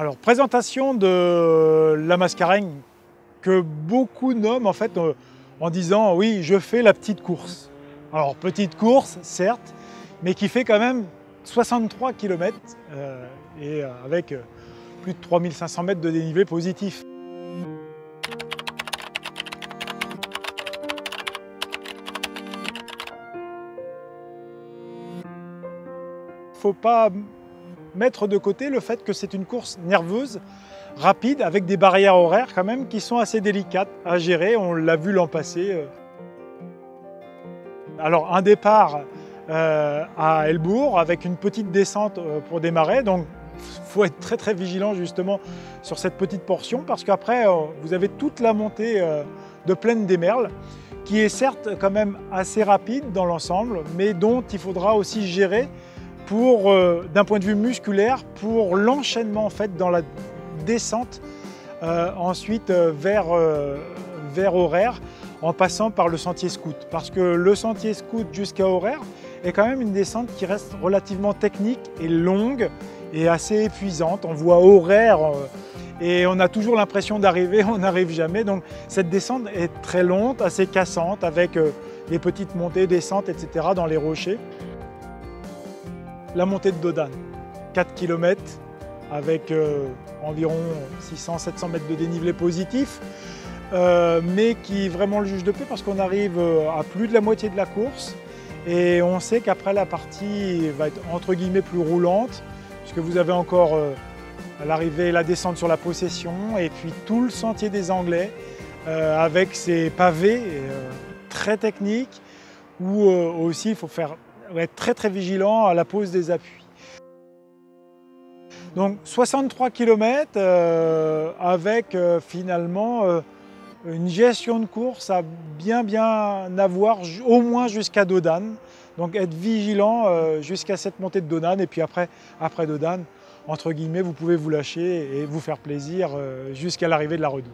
Alors, présentation de la Mascareigne que beaucoup nomment en fait en disant oui, je fais la petite course. Alors, petite course, certes, mais qui fait quand même 63 km et avec plus de 3500 mètres de dénivelé positif. Il ne faut pas mettre de côté le fait que c'est une course nerveuse, rapide, avec des barrières horaires quand même qui sont assez délicates à gérer, on l'a vu l'an passé. Alors un départ à Helbourg avec une petite descente pour démarrer, donc il faut être très vigilant justement sur cette petite portion parce qu'après vous avez toute la montée de Plaine des Merles qui est certes quand même assez rapide dans l'ensemble, mais dont il faudra aussi gérer pour, d'un point de vue musculaire, pour l'enchaînement en fait dans la descente ensuite vers Auraire en passant par le sentier scout. Parce que le sentier scout jusqu'à Auraire est quand même une descente qui reste relativement technique et longue et assez épuisante. On voit Auraire et on a toujours l'impression d'arriver, on n'arrive jamais. Donc cette descente est très longue, assez cassante avec des petites montées, descentes, etc. dans les rochers. La montée de Dodane, 4 km avec environ 600-700 mètres de dénivelé positif, mais qui est vraiment le juge de paix parce qu'on arrive à plus de la moitié de la course et on sait qu'après la partie va être entre guillemets plus roulante puisque vous avez encore à l'arrivée la descente sur la possession et puis tout le sentier des Anglais avec ses pavés très techniques où aussi il faut être très vigilant à la pose des appuis. Donc 63 km avec finalement une gestion de course à bien avoir au moins jusqu'à Dodane. Donc être vigilant jusqu'à cette montée de Dodane et puis après Dodane, entre guillemets, vous pouvez vous lâcher et vous faire plaisir jusqu'à l'arrivée de la Redoute.